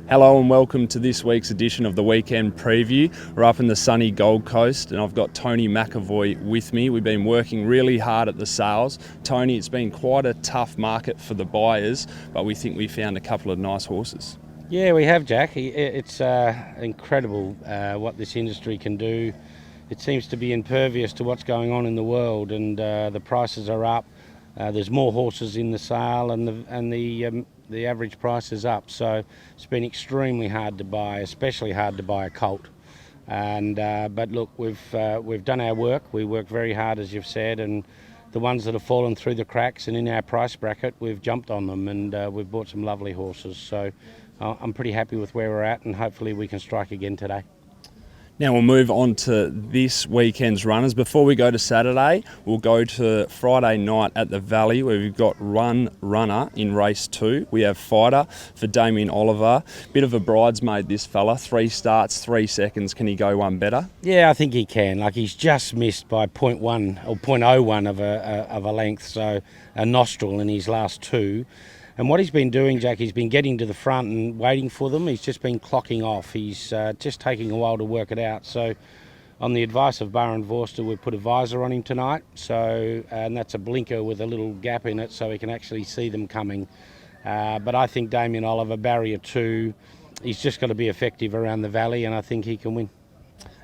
Hello and welcome to this week's edition of the Weekend Preview. We're up in the sunny Gold Coast and I've got Tony McAvoy with me. We've been working really hard at the sales. Tony, it's been quite a tough market for the buyers, but we think we found a couple of nice horses. Yeah, we have, Jack. It's incredible what this industry can do. It seems to be impervious to what's going on in the world, and the prices are up. There's more horses in the sale, and the average price is up. So it's been extremely hard to buy, especially hard to buy a colt. But look, we've done our work. We worked very hard, as you've said, and the ones that have fallen through the cracks and in our price bracket, we've jumped on them, and we've bought some lovely horses. So I'm pretty happy with where we're at, and hopefully we can strike again today. Now we'll move on to this weekend's runners. Before we go to Saturday, we'll go to Friday night at the Valley, where we've got Run Runner in race 2. We have Fighter for Damien Oliver. Bit of a bridesmaid, this fella. 3 starts, 3 seconds. Can he go one better? Yeah, I think he can. Like, he's just missed by 0.1 or 0.01 of a length, so a nostril in his last 2. And what he's been doing, Jack, he's been getting to the front and waiting for them. He's just been clocking off. He's just taking a while to work it out. So on the advice of Baron Vorster, we've put a visor on him tonight. And that's a blinker with a little gap in it so he can actually see them coming. But I think Damien Oliver, barrier 2, he's just got to be effective around the Valley, and I think he can win.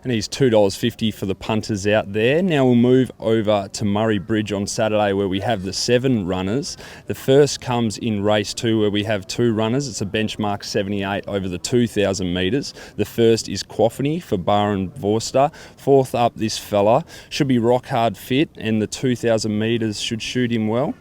And he's $2.50 for the punters out there. Now we'll move over to Murray Bridge on Saturday, where we have the 7 runners. The first comes in race 2, where we have 2 runners. It's a benchmark 78 over the 2,000 metres. The first is Quaffany for Baron Vorster. Fourth up, this fella should be rock hard fit, and the 2,000 metres should shoot him well.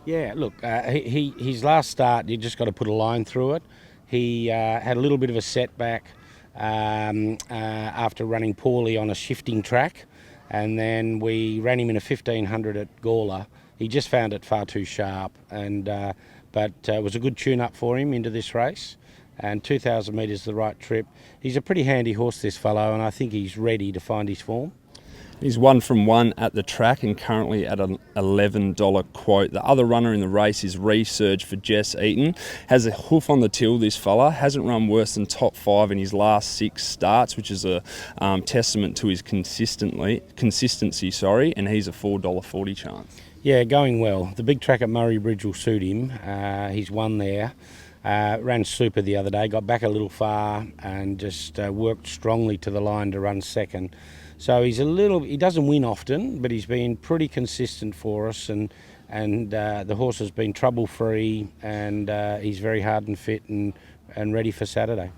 Yeah, look, his last start, you just got to put a line through it. He had a little bit of a setback after running poorly on a shifting track, and then we ran him in a 1500 at Gawler. He just found it far too sharp, but it was a good tune-up for him into this race, and 2,000 metres the right trip. He's a pretty handy horse, this fellow, and I think he's ready to find his form. He's 1 from 1 at the track and currently at an $11 quote. The other runner in the race is Resurge for Jess Eaton. Has a hoof on the till, this fella. Hasn't run worse than top 5 in his last 6 starts, which is a testament to his consistency, and he's a $4.40 chance. Yeah, going well. The big track at Murray Bridge will suit him. He's won there. Ran super the other day, got back a little far and just worked strongly to the line to run second. So he doesn't win often, but he's been pretty consistent for us, and the horse has been trouble free, and he's very hard and fit and ready for Saturday.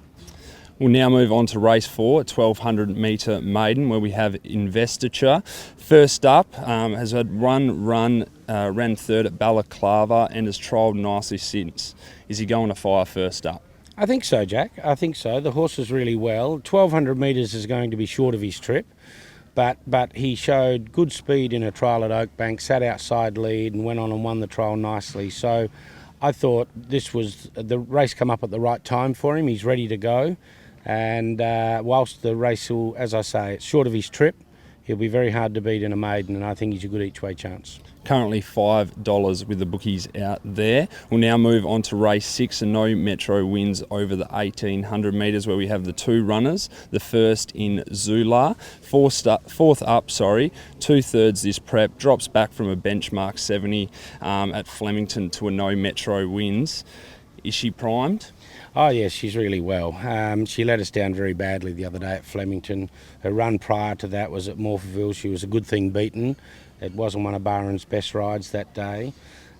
We'll now move on to race 4, a 1,200 metre maiden, where we have Investiture. First up, has had ran 3rd at Balaclava and has trialled nicely since. Is he going to fire first up? I think so, Jack. I think so. The horse is really well. 1,200 metres is going to be short of his trip, but he showed good speed in a trial at Oakbank, sat outside lead and went on and won the trial nicely. So I thought this was the race come up at the right time for him. He's ready to go. And whilst the race will, as I say, it's short of his trip, he'll be very hard to beat in a maiden, and I think he's a good each-way chance. Currently $5 with the bookies out there. We'll now move on to race 6, and no Metro wins over the 1,800 metres, where we have the 2 runners. The first in Zula, fourth up, 2/3 this prep, drops back from a benchmark 70 at Flemington to a no Metro wins. Is she primed? Oh yes, she's really well. She let us down very badly the other day at Flemington. Her run prior to that was at Morpheville. She was a good thing beaten. It wasn't one of Baron's best rides that day.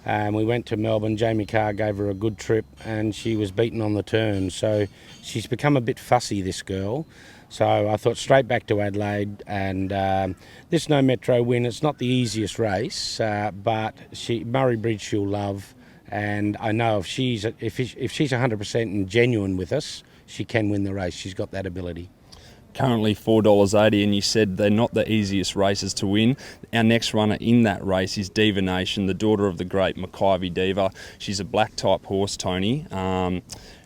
We went to Melbourne. Jamie Carr gave her a good trip, and she was beaten on the turn. So she's become a bit fussy, this girl. So I thought straight back to Adelaide, and this no Metro win. It's not the easiest race, but Murray Bridge she'll love. And I know if she's 100% and genuine with us, she can win the race. She's got that ability. Currently $4.80, and you said they're not the easiest races to win. Our next runner in that race is Diva Nation, the daughter of the great Mackivy Diva. She's a black type horse, Tony.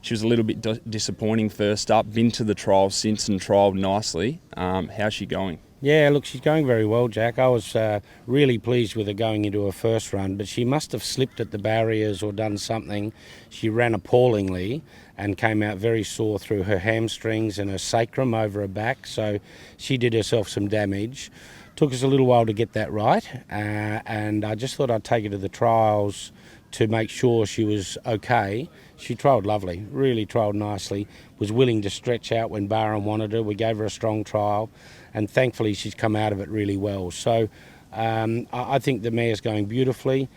She was a little bit disappointing first up, been to the trial since and trialled nicely. How's she going? Yeah, look, she's going very well, Jack. I was really pleased with her going into her first run, but she must have slipped at the barriers or done something. She ran appallingly and came out very sore through her hamstrings and her sacrum over her back, so she did herself some damage. Took us a little while to get that right, and I just thought I'd take her to the trials to make sure she was okay. She trialled lovely, really trialled nicely, was willing to stretch out when Barham wanted her. We gave her a strong trial, and thankfully she's come out of it really well. So I think the mare's going beautifully.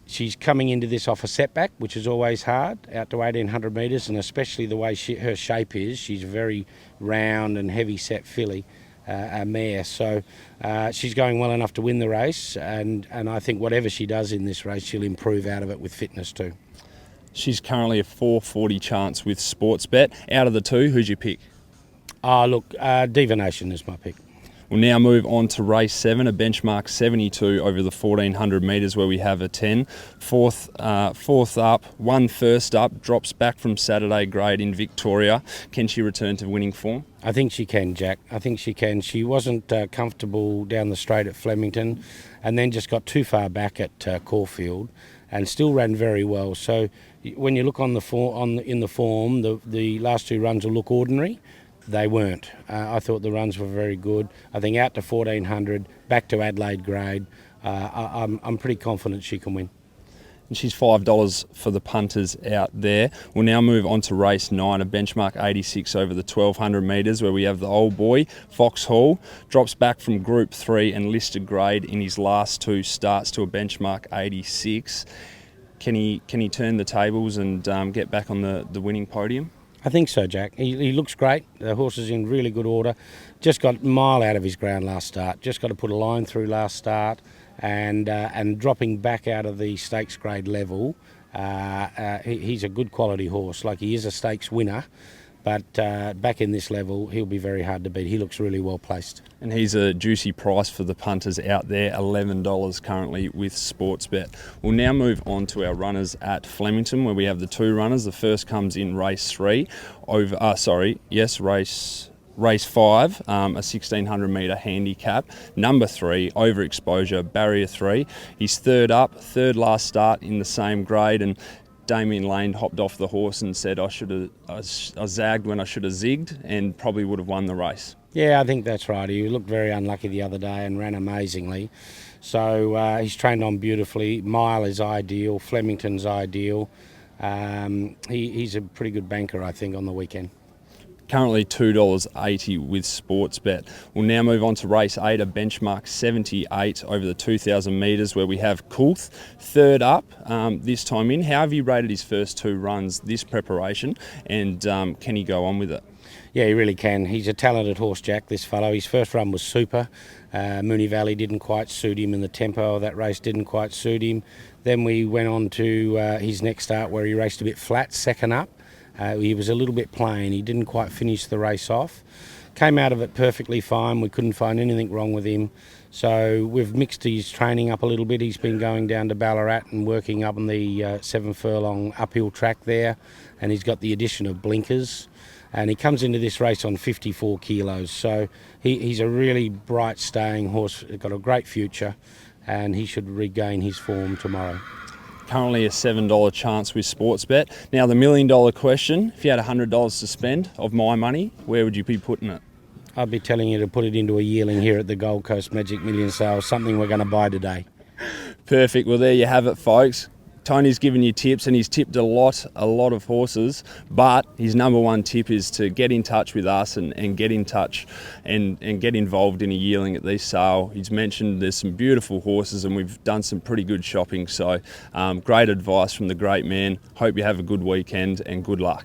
She's coming into this off a setback, which is always hard, out to 1,800 metres, and especially the way her shape is. She's a very round and heavy set filly. A mare, so she's going well enough to win the race, and I think whatever she does in this race, she'll improve out of it with fitness too. She's currently a 440 chance with Sportsbet. Out of the two, who's your pick? Look, Diva Nation is my pick. We'll now move on to race 7, a benchmark 72 over the 1,400 metres where we have a 10. Fourth up, one first up, drops back from Saturday grade in Victoria. Can she return to winning form? I think she can, Jack. I think she can. She wasn't comfortable down the straight at Flemington and then just got too far back at Caulfield and still ran very well. So when you look in the form, the last two runs will look ordinary. They weren't. I thought the runs were very good. I think out to 1,400, back to Adelaide grade, I'm pretty confident she can win. And she's $5 for the punters out there. We'll now move on to race 9, a benchmark 86 over the 1,200 metres where we have the old boy, Foxhall, drops back from Group 3 and listed grade in his last two starts to a benchmark 86. Can he turn the tables and get back on the winning podium? I think so, Jack. He looks great. The horse is in really good order. Just got a mile out of his ground last start. Just got to put a line through last start, and dropping back out of the stakes grade level. He's a good quality horse. Like, he is a stakes winner, but back in this level, he'll be very hard to beat. He looks really well placed. And he's a juicy price for the punters out there, $11 currently with Sportsbet. We'll now move on to our runners at Flemington, where we have the two runners. The first comes in race 3, race 5, a 1,600 metre handicap. Number 3, overexposure, barrier 3. He's third up, third last start in the same grade, and Damien Lane hopped off the horse and said I zagged when I should have zigged, and probably would have won the race. Yeah, I think that's right. He looked very unlucky the other day and ran amazingly. So he's trained on beautifully. Mile is ideal. Flemington's ideal. He's a pretty good banker, I think, on the weekend. Currently $2.80 with Sportsbet. We'll now move on to race 8, a benchmark 78 over the 2,000 metres where we have Coulth, third up this time in. How have you rated his first two runs this preparation, and can he go on with it? Yeah, he really can. He's a talented horse, Jack, this fellow. His first run was super. Moonee Valley didn't quite suit him, and the tempo of that race didn't quite suit him. Then we went on to his next start where he raced a bit flat, second up. He was a little bit plain. He didn't quite finish the race off. Came out of it perfectly fine. We couldn't find anything wrong with him. So we've mixed his training up a little bit. He's been going down to Ballarat and working up on the 7 furlong uphill track there. And he's got the addition of blinkers. And he comes into this race on 54 kilos. So he's a really bright, staying horse. He's got a great future, and he should regain his form tomorrow. Currently a $7 chance with Sportsbet. Now the $1 million question, if you had $100 to spend of my money, where would you be putting it? I'd be telling you to put it into a yearling here at the Gold Coast Magic Million Sales, something we're going to buy today. Perfect. Well, there you have it, folks. Tony's given you tips, and he's tipped a lot of horses, but his number one tip is to get in touch with us and get in touch and get involved in a yearling at this sale. He's mentioned there's some beautiful horses, and we've done some pretty good shopping, so great advice from the great man. Hope you have a good weekend, and good luck.